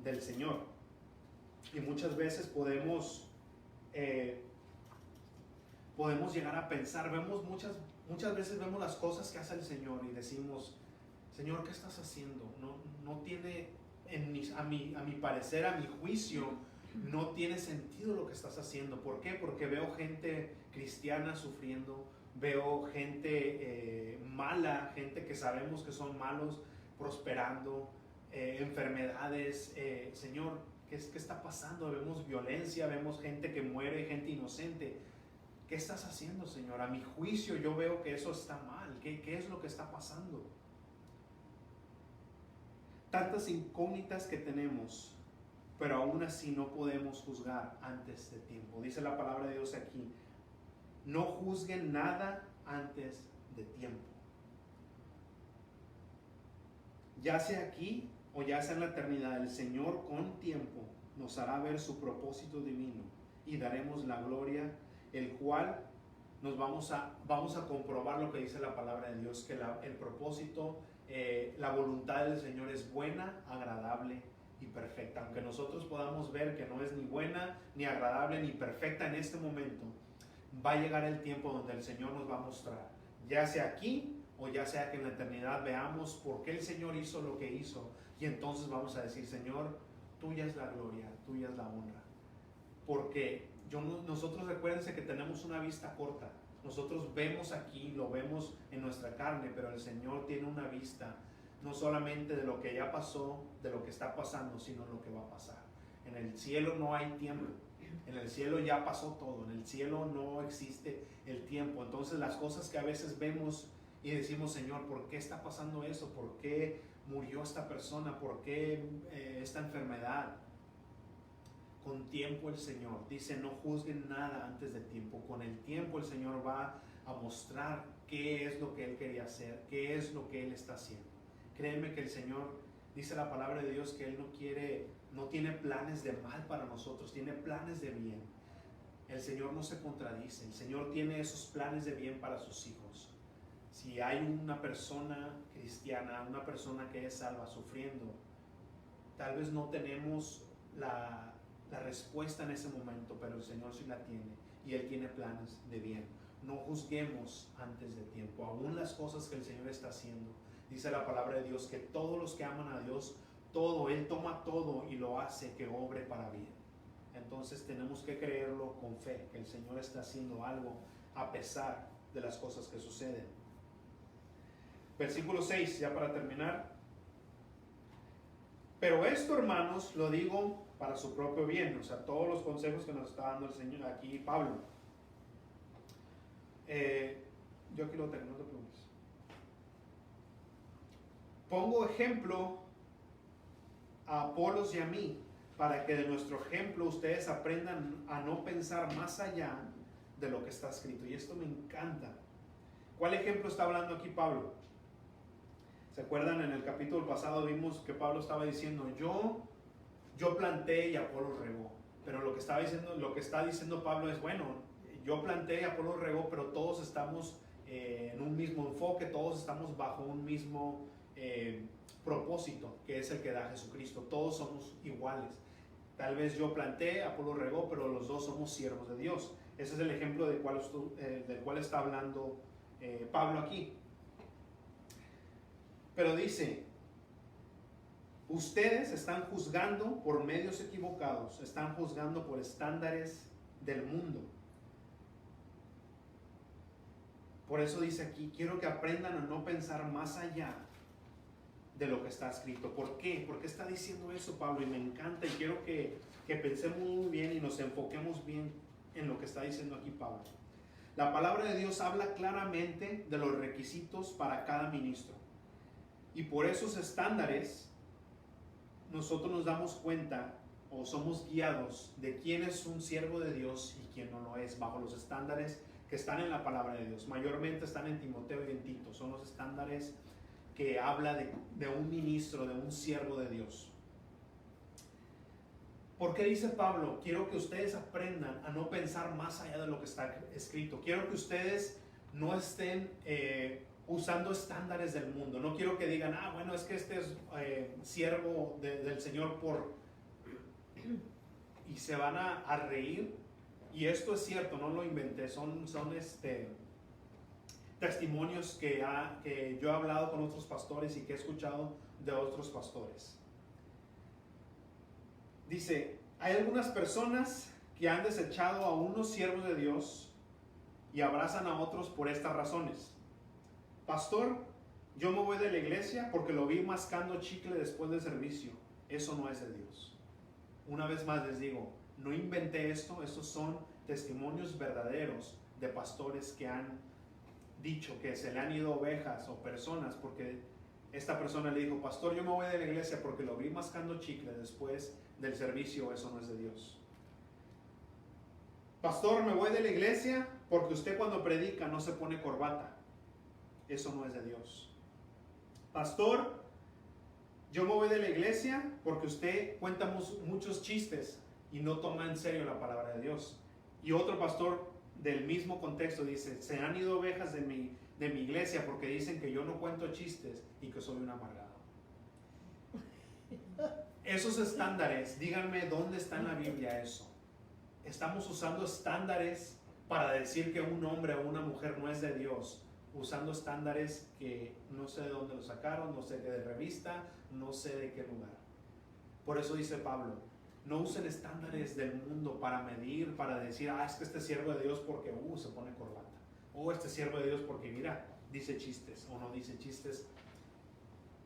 del Señor. Y muchas veces podemos llegar a pensar, muchas veces vemos las cosas que hace el Señor y decimos, Señor, ¿qué estás haciendo? No tiene, a mi parecer, a mi juicio, no tiene sentido lo que estás haciendo. ¿Por qué? Porque veo gente cristiana sufriendo, veo gente mala, gente que sabemos que son malos, prosperando, enfermedades. Señor, ¿qué está pasando? Vemos violencia, vemos gente que muere, gente inocente. ¿qué estás haciendo, Señor? A mi juicio yo veo que eso está mal. ¿Qué es lo que está pasando? Tantas incógnitas que tenemos, pero aún así no podemos juzgar antes de tiempo. Dice la palabra de Dios aquí, no juzguen nada antes de tiempo. Ya sea aquí o ya sea en la eternidad, el Señor con tiempo nos hará ver su propósito divino y daremos la gloria, el cual nos vamos a comprobar lo que dice la palabra de Dios, que el propósito, la voluntad del Señor es buena, agradable y perfecta. Aunque nosotros podamos ver que no es ni buena, ni agradable, ni perfecta en este momento, va a llegar el tiempo donde el Señor nos va a mostrar, ya sea aquí o ya sea que en la eternidad veamos por qué el Señor hizo lo que hizo, y entonces vamos a decir, Señor, tuya es la gloria, tuya es la honra. Porque nosotros, recuérdense que tenemos una vista corta. Nosotros vemos aquí, lo vemos en nuestra carne, pero el Señor tiene una vista no solamente de lo que ya pasó, de lo que está pasando, sino lo que va a pasar. En el cielo no hay tiempo. En el cielo ya pasó todo. En el cielo no existe el tiempo. Entonces las cosas que a veces vemos y decimos, Señor, ¿por qué está pasando eso? ¿Por qué murió esta persona? ¿Por qué esta enfermedad? Con tiempo el Señor dice, no juzguen nada antes de tiempo. Con el tiempo el Señor va a mostrar qué es lo que Él quería hacer, qué es lo que Él está haciendo. Créeme que el Señor, dice la palabra de Dios, que Él no tiene planes de mal para nosotros, tiene planes de bien. El Señor no se contradice, el Señor tiene esos planes de bien para sus hijos. Si hay una persona cristiana, una persona que es salva sufriendo, tal vez no tenemos la respuesta en ese momento, pero el Señor sí la tiene, y Él tiene planes de bien. No juzguemos antes de tiempo, aún las cosas que el Señor está haciendo. Dice la palabra de Dios que todos los que aman a Dios, Él toma todo y lo hace que obre para bien. Entonces tenemos que creerlo con fe, que el Señor está haciendo algo a pesar de las cosas que suceden. Versículo 6, ya para terminar. Pero esto, hermanos, lo digo para su propio bien. O sea, todos los consejos que nos está dando el Señor aquí, Pablo. Yo aquí lo tengo, no te preocupes. Pongo ejemplo a Apolos y a mí, para que de nuestro ejemplo ustedes aprendan a no pensar más allá de lo que está escrito. Y esto me encanta. ¿Cuál ejemplo está hablando aquí Pablo? ¿Se acuerdan? En el capítulo pasado vimos que Pablo estaba diciendo, yo planté y Apolos regó. Pero lo que está diciendo Pablo es, bueno, yo planté y Apolos regó, pero todos estamos en un mismo enfoque, todos estamos bajo un mismo propósito, que es el que da Jesucristo. Todos somos iguales. Tal vez yo planté, Apolos regó, pero los dos somos siervos de Dios. Ese es el ejemplo del cual está hablando Pablo aquí. Pero dice, ustedes están juzgando por medios equivocados, están juzgando por estándares del mundo. Por eso dice aquí, quiero que aprendan a no pensar más allá de lo que está escrito. ¿Por qué? ¿Por qué está diciendo eso Pablo? Y me encanta, y quiero que pensemos muy bien y nos enfoquemos bien en lo que está diciendo aquí Pablo. La palabra de Dios habla claramente de los requisitos para cada ministro. Y por esos estándares, nosotros nos damos cuenta o somos guiados de quién es un siervo de Dios y quién no lo es, bajo los estándares que están en la palabra de Dios. Mayormente están en Timoteo y en Tito. Son los estándares que habla de un ministro, de un siervo de Dios. ¿Por qué dice Pablo? Quiero que ustedes aprendan a no pensar más allá de lo que está escrito. Quiero que ustedes no estén usando estándares del mundo. No quiero que digan, bueno, es que este es siervo del Señor y se van a reír. Y esto es cierto, no lo inventé, son testimonios que yo he hablado con otros pastores y que he escuchado de otros pastores. Dice, hay algunas personas que han desechado a unos siervos de Dios y abrazan a otros por estas razones. Pastor, yo me voy de la iglesia porque lo vi mascando chicle después del servicio. Eso no es de Dios. Una vez más les digo, no inventé esto, estos son testimonios verdaderos de pastores que han dicho que se le han ido ovejas o personas porque esta persona le dijo: pastor, yo me voy de la iglesia porque lo vi mascando chicle después del servicio, eso no es de Dios. Pastor, me voy de la iglesia porque usted cuando predica no se pone corbata, eso no es de Dios. Pastor, yo me voy de la iglesia porque usted cuenta muchos chistes y no toma en serio la palabra de Dios. Y otro pastor del mismo contexto dice: se han ido ovejas de mi iglesia porque dicen que yo no cuento chistes y que soy un amargado. Esos estándares, díganme dónde está en la Biblia eso. Estamos usando estándares para decir que un hombre o una mujer no es de Dios, usando estándares que no sé de dónde lo sacaron, no sé de revista, no sé de qué lugar. Por eso dice Pablo: no usen estándares del mundo para medir, para decir: es que este siervo de Dios porque se pone corbata, o este siervo de Dios porque mira, dice chistes o no dice chistes.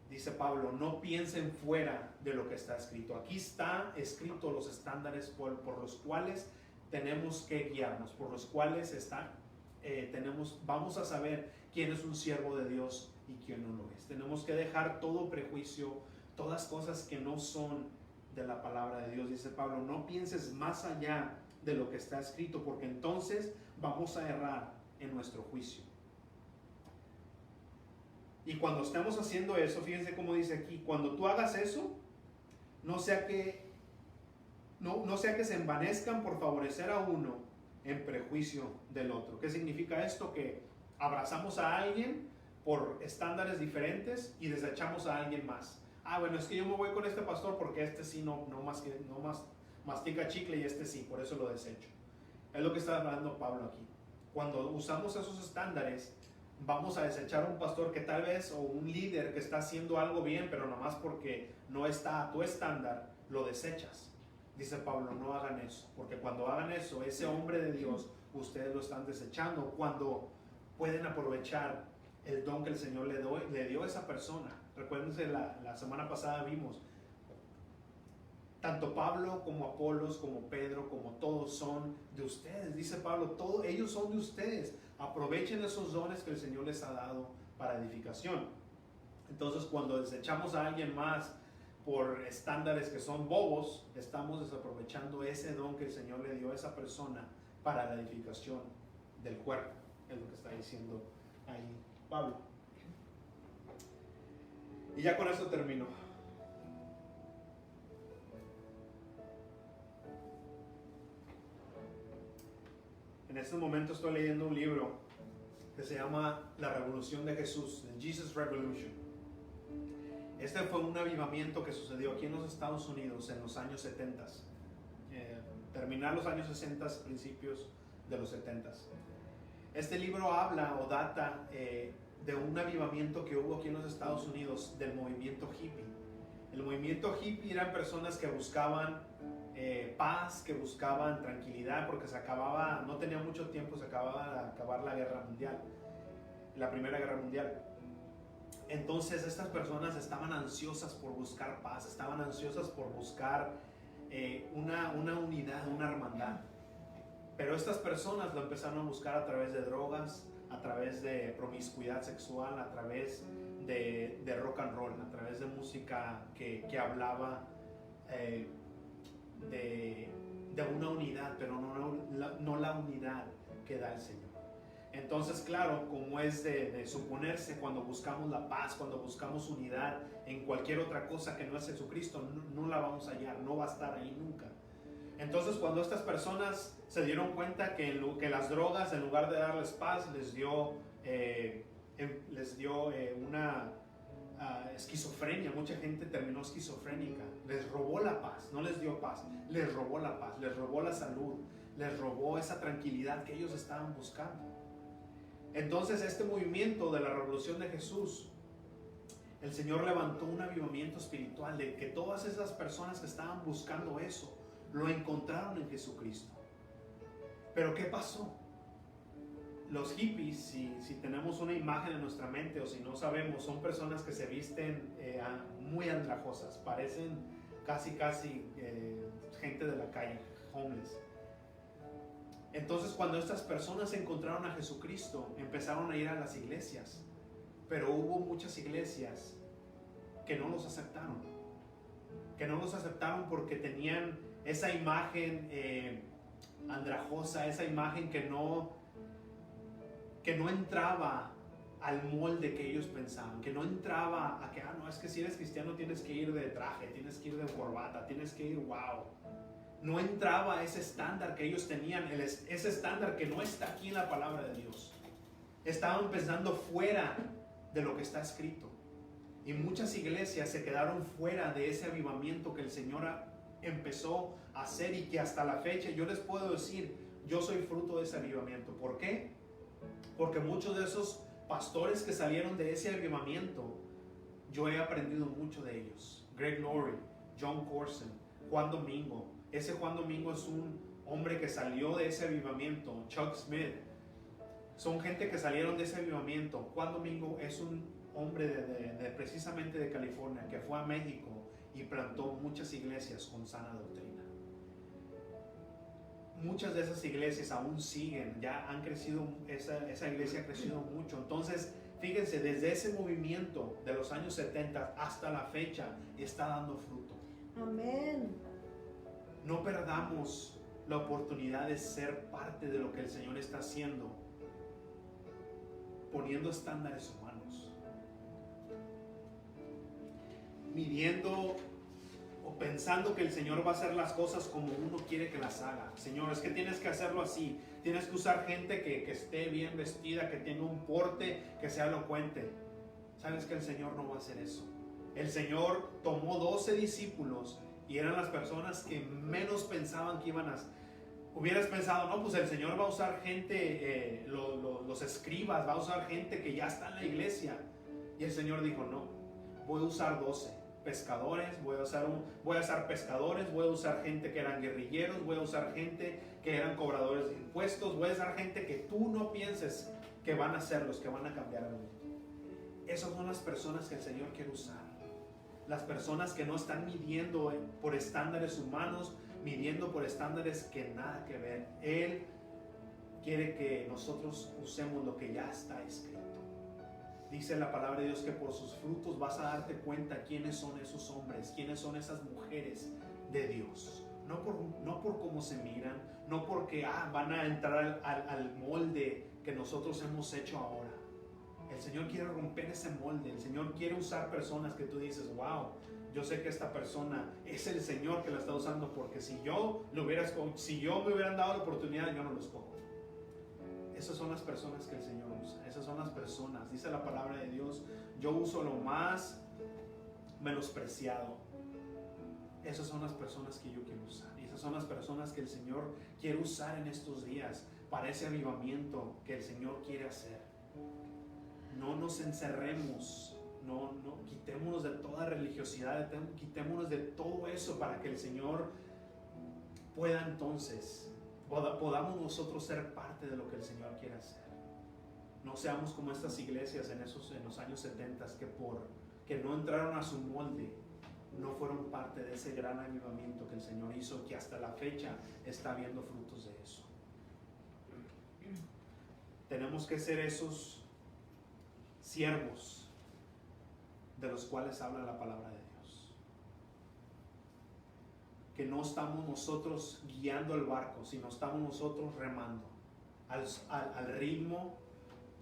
Dice Pablo: no piensen fuera de lo que está escrito. Aquí está escrito los estándares por los cuales tenemos que guiarnos, por los cuales vamos a saber quién es un siervo de Dios y quién no lo es. Tenemos que dejar todo prejuicio, todas cosas que no son de la palabra de Dios. Dice Pablo: no pienses más allá de lo que está escrito, porque entonces vamos a errar en nuestro juicio. Y cuando estemos haciendo eso, fíjense cómo dice aquí: cuando tú hagas eso, no sea que se envanezcan por favorecer a uno en prejuicio del otro. ¿Qué significa esto? Que abrazamos a alguien por estándares diferentes y desechamos a alguien más. Bueno, es que yo me voy con este pastor porque este sí no mastica chicle y este sí, por eso lo desecho. Es lo que está hablando Pablo aquí. Cuando usamos esos estándares, vamos a desechar a un pastor que tal vez, o un líder que está haciendo algo bien, pero nomás porque no está a tu estándar, lo desechas. Dice Pablo: no hagan eso, porque cuando hagan eso, ese hombre de Dios, ustedes lo están desechando, cuando pueden aprovechar el don que el Señor le dio a esa persona. Recuérdense, la semana pasada vimos, tanto Pablo como Apolos, como Pedro, como todos son de ustedes. Dice Pablo: todos ellos son de ustedes. Aprovechen esos dones que el Señor les ha dado para edificación. Entonces, cuando desechamos a alguien más por estándares que son bobos, estamos desaprovechando ese don que el Señor le dio a esa persona para la edificación del cuerpo. Es lo que está diciendo ahí Pablo. Y ya con eso termino. En este momento estoy leyendo un libro que se llama La Revolución de Jesús, The Jesus Revolution. Este fue un avivamiento que sucedió aquí en los Estados Unidos en los años 70. Terminar los años 60, principios de los 70. Este libro habla o data de un avivamiento que hubo aquí en los Estados Unidos del movimiento hippie. El movimiento hippie eran personas que buscaban paz, que buscaban tranquilidad, porque no tenía mucho tiempo, se acababa de acabar la guerra mundial, la primera guerra mundial. Entonces estas personas estaban ansiosas por buscar paz, estaban ansiosas por buscar una unidad, una hermandad. Pero estas personas lo empezaron a buscar a través de drogas, a través de promiscuidad sexual, a través de rock and roll, a través de música que hablaba de una unidad, pero no la unidad que da el Señor. Entonces, claro, como es de suponerse, cuando buscamos la paz, cuando buscamos unidad en cualquier otra cosa que no es Jesucristo, no la vamos a hallar, no va a estar ahí nunca. Entonces, cuando estas personas se dieron cuenta que las drogas, en lugar de darles paz, les dio una esquizofrenia. Mucha gente terminó esquizofrénica. Les robó la paz, no les dio paz, les robó la paz, les robó la salud, les robó esa tranquilidad que ellos estaban buscando. Entonces, este movimiento de la Revolución de Jesús, el Señor levantó un avivamiento espiritual de que todas esas personas que estaban buscando eso lo encontraron en Jesucristo. Pero ¿qué pasó? Los hippies, si tenemos una imagen en nuestra mente o si no sabemos, son personas que se visten muy andrajosas, parecen casi gente de la calle, homeless. Entonces, cuando estas personas encontraron a Jesucristo, empezaron a ir a las iglesias, pero hubo muchas iglesias que no los aceptaron, porque tenían esa imagen andrajosa, esa imagen que no entraba al molde que ellos pensaban, que no entraba a que, no, es que si eres cristiano tienes que ir de traje, tienes que ir de corbata, tienes que ir, wow. No entraba a ese estándar que ellos tenían, ese estándar que no está aquí en la palabra de Dios. Estaban pensando fuera de lo que está escrito. Y muchas iglesias se quedaron fuera de ese avivamiento que el Señor empezó a hacer, y que hasta la fecha yo les puedo decir, yo soy fruto de ese avivamiento. ¿Por qué? Porque muchos de esos pastores que salieron de ese avivamiento, yo he aprendido mucho de ellos. Greg Laurie, John Corson, Juan Domingo. Ese Juan Domingo es un hombre que salió de ese avivamiento. Chuck Smith. Son gente que salieron de ese avivamiento. Juan Domingo es un hombre precisamente de California, que fue a México y plantó muchas iglesias con sana doctrina. Muchas de esas iglesias aún siguen, ya han crecido, esa iglesia ha crecido mucho. Entonces, fíjense, desde ese movimiento de los años 70 hasta la fecha está dando fruto. Amén. No perdamos la oportunidad de ser parte de lo que el Señor está haciendo, poniendo estándares humanos, midiendo o pensando que el Señor va a hacer las cosas como uno quiere que las haga. Señor, es que tienes que hacerlo así, tienes que usar gente que esté bien vestida, que tenga un porte, que sea elocuente. ¿Sabes que el Señor no va a hacer eso? El Señor tomó 12 discípulos y eran las personas que menos pensaban que iban a... Hubieras pensado, no, pues el Señor va a usar gente, los escribas, va a usar gente que ya está en la iglesia. Y el Señor dijo, no, voy a usar 12 pescadores, voy a usar pescadores, voy a usar gente que eran guerrilleros, voy a usar gente que eran cobradores de impuestos, voy a usar gente que tú no pienses que van a ser los que van a cambiar el mundo. Esas son las personas que el Señor quiere usar. Las personas que no están midiendo por estándares humanos, midiendo por estándares que nada que ver. Él quiere que nosotros usemos lo que ya está escrito. Dice la palabra de Dios que por sus frutos vas a darte cuenta quiénes son esos hombres, quiénes son esas mujeres de Dios. No por cómo se miran, no porque van a entrar al molde que nosotros hemos hecho ahora. El Señor quiere romper ese molde. El Señor quiere usar personas que tú dices, wow, yo sé que esta persona es el Señor que la está usando, porque si yo me hubieran dado la oportunidad, yo no lo escojo. Esas son las personas que el Señor usa. Esas son las personas. Dice la palabra de Dios, yo uso lo más menospreciado. Esas son las personas que yo quiero usar. Y esas son las personas que el Señor quiere usar en estos días para ese avivamiento que el Señor quiere hacer. No nos encerremos, no quitémonos de toda religiosidad, quitémonos de todo eso para que el Señor pueda entonces, podamos nosotros ser parte de lo que el Señor quiere hacer. No seamos como estas iglesias en los años 70 que no entraron a su molde, no fueron parte de ese gran avivamiento que el Señor hizo, que hasta la fecha está viendo frutos de eso. Tenemos que ser esos siervos de los cuales habla la palabra de Dios. Que no estamos nosotros guiando el barco, sino estamos nosotros remando al ritmo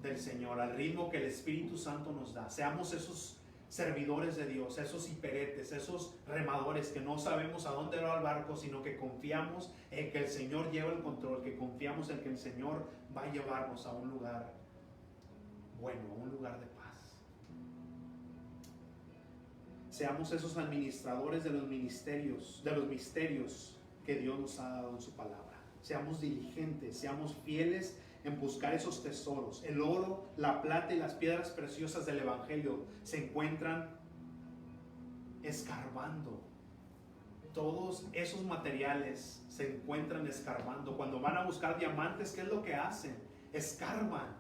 del Señor, al ritmo que el Espíritu Santo nos da. Seamos esos servidores de Dios, esos hiperetes, esos remadores que no sabemos a dónde va el barco, sino que confiamos en que el Señor lleva el control, que confiamos en que el Señor va a llevarnos a un lugar bueno, a un lugar de paz. Seamos esos administradores de los misterios que Dios nos ha dado en su palabra. Seamos diligentes, seamos fieles en buscar esos tesoros. El oro, la plata y las piedras preciosas del Evangelio se encuentran escarbando. Todos esos materiales se encuentran escarbando. Cuando van a buscar diamantes, ¿qué es lo que hacen? Escarban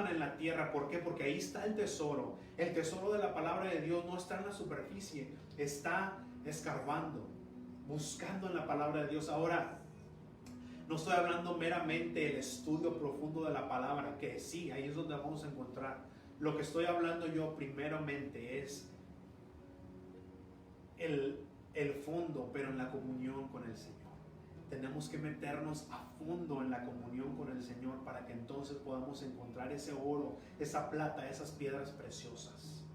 en la tierra. ¿Por qué? Porque ahí está el tesoro. El tesoro de la palabra de Dios no está en la superficie, está escarbando, buscando en la palabra de Dios. Ahora, No estoy hablando meramente del estudio profundo de la palabra, que sí, ahí es donde vamos a encontrar. Lo que estoy hablando yo primeramente es el fondo, pero en la comunión con el Señor. Tenemos que meternos a fondo en la comunión con el Señor para que entonces podamos encontrar ese oro, esa plata, esas piedras preciosas.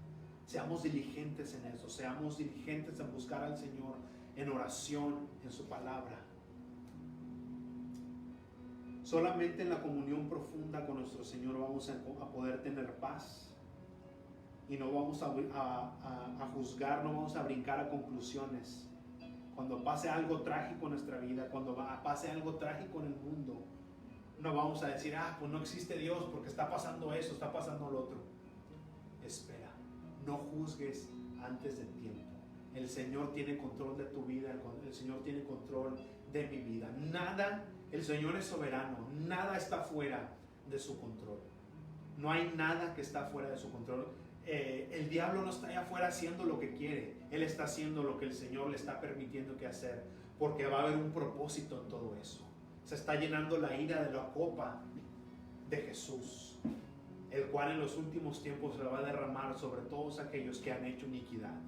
Seamos diligentes en eso, seamos diligentes en buscar al Señor en oración, en su palabra. Solamente en la comunión profunda con nuestro Señor vamos a poder tener paz. Y no vamos a juzgar, no vamos a brincar a conclusiones. Cuando pase algo trágico en nuestra vida, cuando pase algo trágico en el mundo, no vamos a decir, pues no existe Dios porque está pasando eso, está pasando lo otro. Espera, no juzgues antes del tiempo. El Señor tiene control de tu vida, el Señor tiene control de mi vida. Nada, el Señor es soberano, nada está fuera de su control. No hay nada que está fuera de su control. El diablo no está allá afuera haciendo lo que quiere. Él está haciendo lo que el Señor le está permitiendo que hacer, porque va a haber un propósito en todo eso. Se está llenando la ira de la copa de Jesús, el cual en los últimos tiempos se va a derramar sobre todos aquellos que han hecho iniquidad.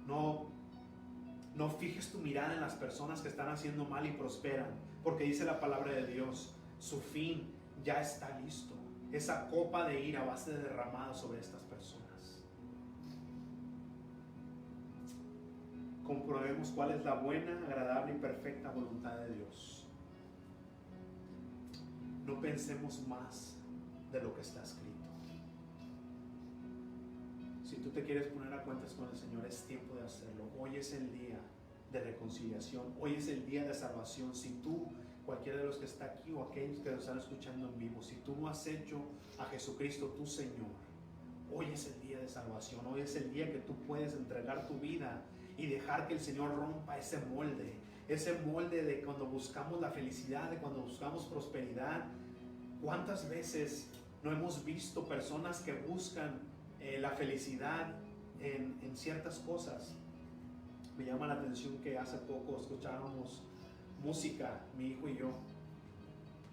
No fijes tu mirada en las personas que están haciendo mal y prosperan, porque dice la palabra de Dios, su fin ya está listo. Esa copa de ira va a ser derramada sobre estas personas. Comprobemos cuál es la buena, agradable y perfecta voluntad de Dios. No pensemos más de lo que está escrito. Si tú te quieres poner a cuentas con el Señor, es tiempo de hacerlo. Hoy es el día de reconciliación. Hoy es el día de salvación. Si tú, cualquiera de los que está aquí o aquellos que nos están escuchando en vivo, si tú no has hecho a Jesucristo tu Señor, hoy es el día de salvación. Hoy es el día que tú puedes entregar tu vida y dejar que el Señor rompa ese molde de cuando buscamos la felicidad, de cuando buscamos prosperidad. ¿Cuántas veces no hemos visto personas que buscan la felicidad en ciertas cosas? Me llama la atención que hace poco escuchábamos música, mi hijo y yo,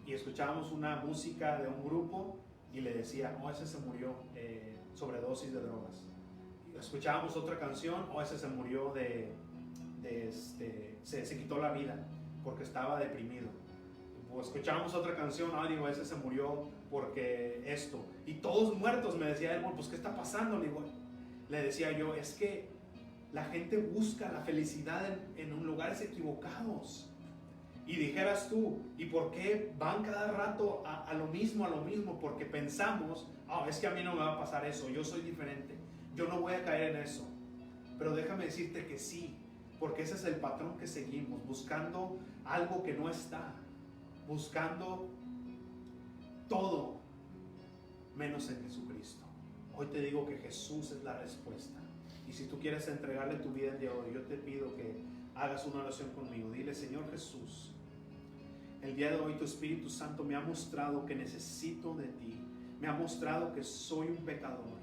y escuchábamos una música de un grupo y le decía, ese se murió sobredosis de drogas. Y escuchábamos otra canción, ese se murió se quitó la vida porque estaba deprimido. O escuchábamos otra canción, ese se murió porque esto. Y todos muertos, me decía él, pues ¿qué está pasando? Le decía yo, es que la gente busca la felicidad en lugares equivocados. Y dijeras tú, ¿y por qué van cada rato a lo mismo? Porque pensamos, es que a mí no me va a pasar eso, yo soy diferente, yo no voy a caer en eso. Pero déjame decirte que sí, porque ese es el patrón que seguimos, buscando algo que no está, buscando todo menos en Jesucristo. Hoy te digo que Jesús es la respuesta. Y si tú quieres entregarle tu vida el día de hoy, yo te pido que hagas una oración conmigo. Dile, Señor Jesús, el día de hoy tu Espíritu Santo me ha mostrado que necesito de ti. Me ha mostrado que soy un pecador.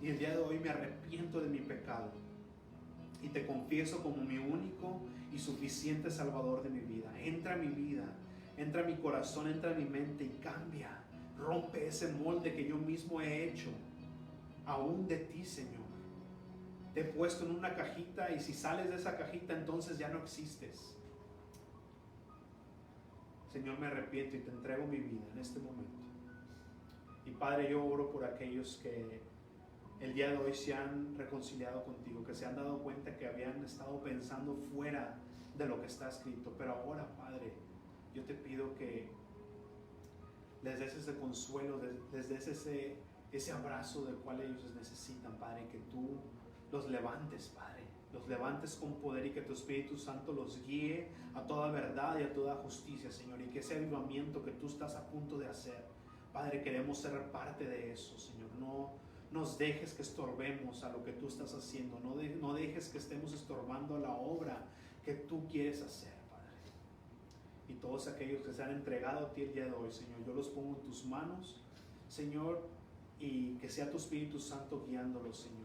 Y el día de hoy me arrepiento de mi pecado. Y te confieso como mi único y suficiente Salvador de mi vida. Entra a mi vida, entra a mi corazón, entra a mi mente y cambia. Rompe ese molde que yo mismo he hecho, aún de ti, Señor. Te he puesto en una cajita y si sales de esa cajita, entonces ya no existes. Señor, me arrepiento y te entrego mi vida en este momento. Y Padre, yo oro por aquellos que el día de hoy se han reconciliado contigo, que se han dado cuenta que habían estado pensando fuera de lo que está escrito. Pero ahora, Padre, yo te pido que les des ese consuelo, les des ese abrazo del cual ellos necesitan, Padre, que tú los levantes, Padre, los levantes con poder y que tu Espíritu Santo los guíe a toda verdad y a toda justicia, Señor, y que ese avivamiento que tú estás a punto de hacer, Padre, queremos ser parte de eso, Señor. No nos dejes que estorbemos a lo que tú estás haciendo, no dejes que estemos estorbando la obra que tú quieres hacer, Padre. Y todos aquellos que se han entregado a ti el día de hoy, Señor, yo los pongo en tus manos, Señor, y que sea tu Espíritu Santo guiándolos, Señor.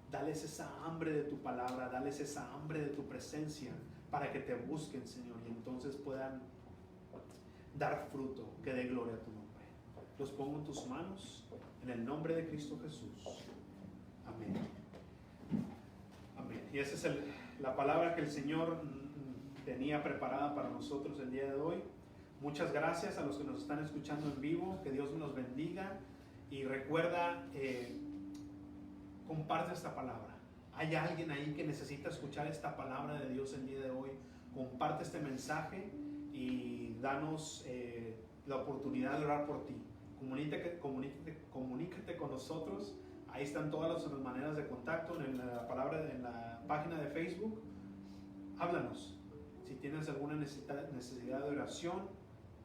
Dales esa hambre de tu palabra, dales esa hambre de tu presencia para que te busquen, Señor, y entonces puedan dar fruto que dé gloria a tu nombre. Los pongo en tus manos, en el nombre de Cristo Jesús. Amén. Amén. Y esa es la palabra que el Señor tenía preparada para nosotros el día de hoy. Muchas gracias a los que nos están escuchando en vivo. Que Dios nos bendiga. Y recuerda, comparte esta palabra. Hay alguien ahí que necesita escuchar esta palabra de Dios el día de hoy. Comparte este mensaje y danos la oportunidad de orar por ti. Comunícate con nosotros. Ahí están todas las maneras de contacto en la página de Facebook. Háblanos. Si tienes alguna necesidad de oración,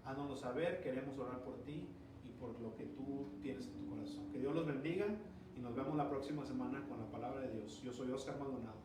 háznoslo saber. Queremos orar por ti y por lo que tú tienes en tu corazón. Que Dios los bendiga y nos vemos la próxima semana con la palabra de Dios. Yo soy Oscar Maldonado.